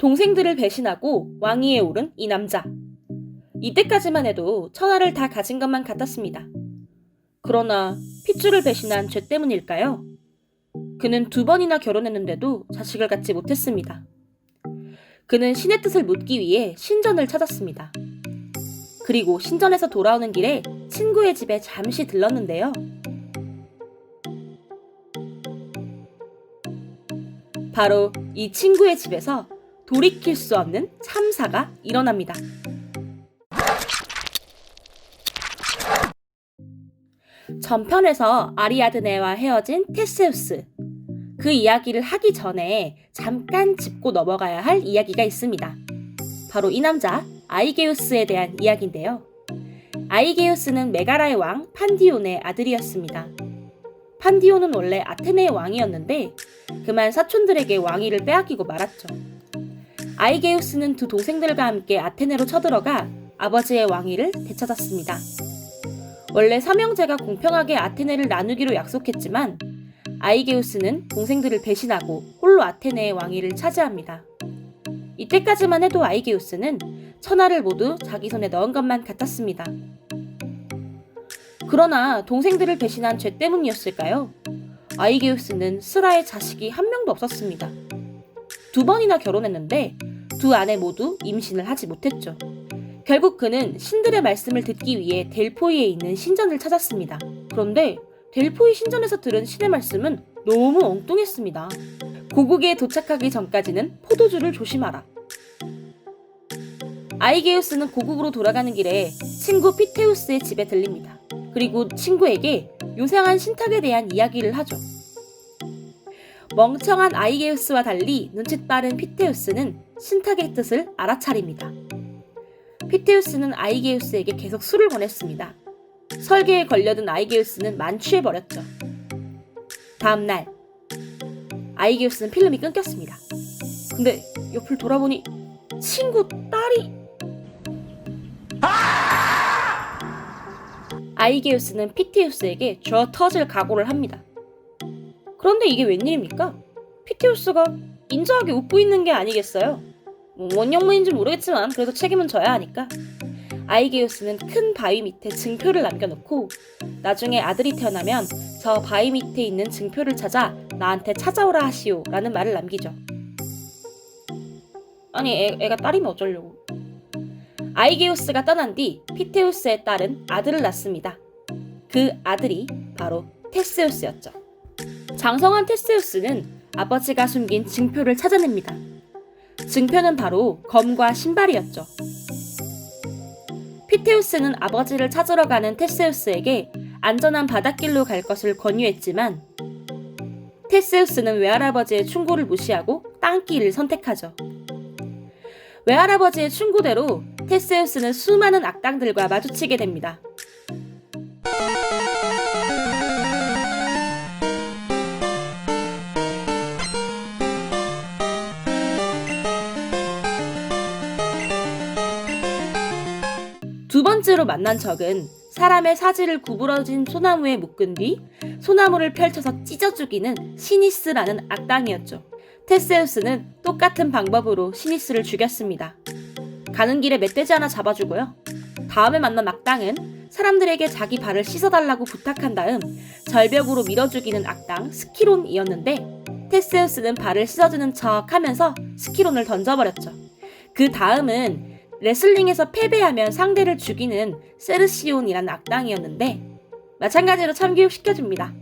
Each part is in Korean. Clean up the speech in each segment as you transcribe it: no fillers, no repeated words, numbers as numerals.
동생들을 배신하고 왕위에 오른 이 남자. 이때까지만 해도 천하를 다 가진 것만 같았습니다. 그러나 핏줄을 배신한 죄 때문일까요? 그는 2번이나 결혼했는데도 자식을 갖지 못했습니다. 그는 신의 뜻을 묻기 위해 신전을 찾았습니다. 그리고 신전에서 돌아오는 길에 친구의 집에 잠시 들렀는데요. 바로 이 친구의 집에서 돌이킬 수 없는 참사가 일어납니다. 전편에서 아리아드네와 헤어진 테세우스. 그 이야기를 하기 전에 잠깐 짚고 넘어가야 할 이야기가 있습니다. 바로 이 남자 아이게우스에 대한 이야기인데요. 아이게우스는 메가라의 왕 판디온의 아들이었습니다. 판디온은 원래 아테네의 왕이었는데 그만 사촌들에게 왕위를 빼앗기고 말았죠. 아이게우스는 2 동생들과 함께 아테네로 쳐들어가 아버지의 왕위를 되찾았습니다. 원래 삼형제가 공평하게 아테네를 나누기로 약속했지만 아이게우스는 동생들을 배신하고 홀로 아테네의 왕위를 차지합니다. 이때까지만 해도 아이게우스는 천하를 모두 자기 손에 넣은 것만 같았습니다. 그러나 동생들을 배신한 죄 때문이었을까요? 아이게우스는 스라의 자식이 한 명도 없었습니다. 2번이나 결혼했는데 2 아내 모두 임신을 하지 못했죠. 결국 그는 신들의 말씀을 듣기 위해 델포이에 있는 신전을 찾았습니다. 그런데 델포이 신전에서 들은 신의 말씀은 너무 엉뚱했습니다. 고국에 도착하기 전까지는 포도주를 조심하라. 아이게우스는 고국으로 돌아가는 길에 친구 피테우스의 집에 들립니다. 그리고 친구에게 요상한 신탁에 대한 이야기를 하죠. 멍청한 아이게우스와 달리 눈치 빠른 피테우스는 신탁의 뜻을 알아차립니다. 피테우스는 아이게우스에게 계속 술을 권했습니다. 설계에 걸려든 아이게우스는 만취해버렸죠. 다음날 아이게우스는 필름이 끊겼습니다. 근데 옆을 돌아보니 친구 딸이 아이게우스는 피테우스에게 줘 터질 각오를 합니다. 그런데 이게 웬일입니까? 피테우스가 인자하게 웃고 있는 게 아니겠어요? 뭔 영문인지 모르겠지만 그래도 책임은 져야 하니까. 아이게우스는 큰 바위 밑에 증표를 남겨놓고 나중에 아들이 태어나면 저 바위 밑에 있는 증표를 찾아 나한테 찾아오라 하시오 라는 말을 남기죠. 아니 애가 딸이면 어쩌려고. 아이게우스가 떠난 뒤 피테우스의 딸은 아들을 낳습니다. 그 아들이 바로 테세우스였죠. 장성한 테세우스는 아버지가 숨긴 증표를 찾아냅니다. 증표는 바로 검과 신발이었죠. 피테우스는 아버지를 찾으러 가는 테세우스에게 안전한 바닷길로 갈 것을 권유했지만 테세우스는 외할아버지의 충고를 무시하고 땅길을 선택하죠. 외할아버지의 충고대로 테세우스는 수많은 악당들과 마주치게 됩니다. 두 번째로 만난 적은 사람의 사지를 구부러진 소나무에 묶은 뒤 소나무를 펼쳐서 찢어 죽이는 시니스라는 악당이었죠. 테세우스는 똑같은 방법으로 시니스를 죽였습니다. 가는 길에 멧돼지 하나 잡아주고요. 다음에 만난 악당은 사람들에게 자기 발을 씻어달라고 부탁한 다음 절벽으로 밀어 죽이는 악당 스키론이었는데 테세우스는 발을 씻어주는 척 하면서 스키론을 던져버렸죠. 그 다음은 레슬링에서 패배하면 상대를 죽이는 세르시온이라는 악당이었는데 마찬가지로 참교육시켜줍니다.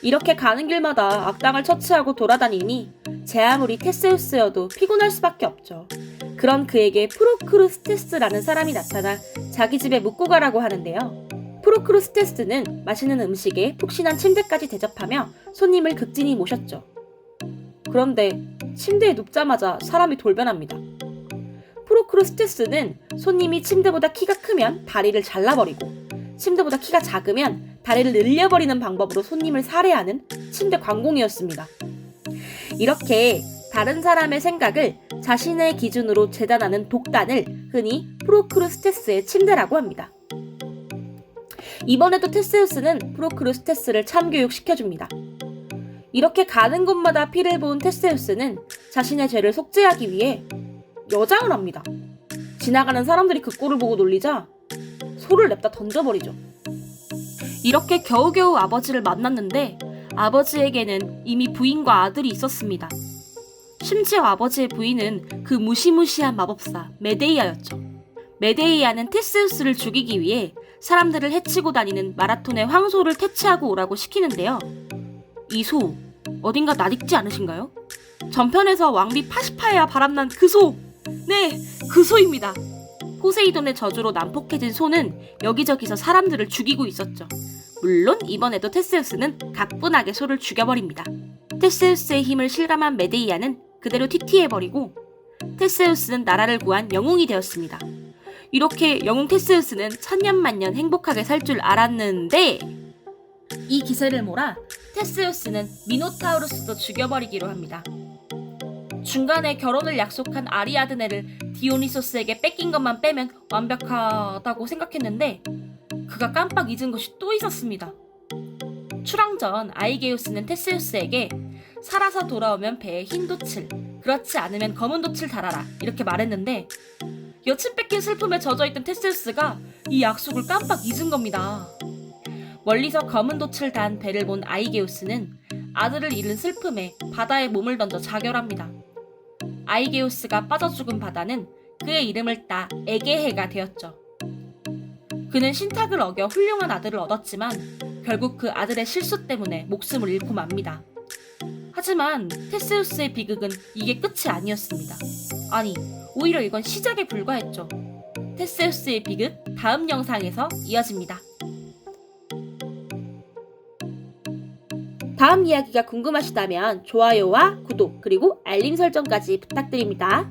이렇게 가는 길마다 악당을 처치하고 돌아다니니 제 아무리 테세우스여도 피곤할 수밖에 없죠. 그런 그에게 프로크루스테스라는 사람이 나타나 자기 집에 묵고 가라고 하는데요. 프로크루스테스는 맛있는 음식에 푹신한 침대까지 대접하며 손님을 극진히 모셨죠. 그런데 침대에 눕자마자 사람이 돌변합니다. 프로크루스테스는 손님이 침대보다 키가 크면 다리를 잘라버리고 침대보다 키가 작으면 다리를 늘려버리는 방법으로 손님을 살해하는 침대 관공이었습니다. 이렇게 다른 사람의 생각을 자신의 기준으로 재단하는 독단을 흔히 프로크루스테스의 침대라고 합니다. 이번에도 테세우스는 프로크루스테스를 참교육시켜줍니다. 이렇게 가는 곳마다 피를 본 테세우스는 자신의 죄를 속죄하기 위해 여장을 합니다. 지나가는 사람들이 그 꼴을 보고 놀리자 소를 냅다 던져버리죠. 이렇게 겨우겨우 아버지를 만났는데 아버지에게는 이미 부인과 아들이 있었습니다. 심지어 아버지의 부인은 그 무시무시한 마법사 메데이아였죠. 메데이아는 테세우스를 죽이기 위해 사람들을 해치고 다니는 마라톤의 황소를 퇴치하고 오라고 시키는데요. 이 소, 어딘가 낯익지 않으신가요? 전편에서 왕비 파시파에야 바람난 그 소! 네, 그 소입니다. 포세이돈의 저주로 난폭해진 소는 여기저기서 사람들을 죽이고 있었죠. 물론 이번에도 테세우스는 가뿐하게 소를 죽여버립니다. 테세우스의 힘을 실감한 메데이아는 그대로 튀튀해버리고 테세우스는 나라를 구한 영웅이 되었습니다. 이렇게 영웅 테세우스는 천년만년 행복하게 살 줄 알았는데 이 기세를 몰아 테세우스는 미노타우루스도 죽여버리기로 합니다. 중간에 결혼을 약속한 아리아드네를 디오니소스에게 뺏긴 것만 빼면 완벽하다고 생각했는데 그가 깜빡 잊은 것이 또 있었습니다. 출항 전 아이게우스는 테세우스에게 살아서 돌아오면 배에 흰 돛을, 그렇지 않으면 검은 돛을 달아라 이렇게 말했는데 여친 뺏긴 슬픔에 젖어있던 테세우스가 이 약속을 깜빡 잊은 겁니다. 멀리서 검은 돛을 단 배를 본 아이게우스는 아들을 잃은 슬픔에 바다에 몸을 던져 자결합니다. 아이게우스가 빠져 죽은 바다는 그의 이름을 따 에게해가 되었죠. 그는 신탁을 어겨 훌륭한 아들을 얻었지만 결국 그 아들의 실수 때문에 목숨을 잃고 맙니다. 하지만 테세우스의 비극은 이게 끝이 아니었습니다. 아니, 오히려 이건 시작에 불과했죠. 테세우스의 비극 다음 영상에서 이어집니다. 다음 이야기가 궁금하시다면 좋아요와 구독 그리고 알림 설정까지 부탁드립니다.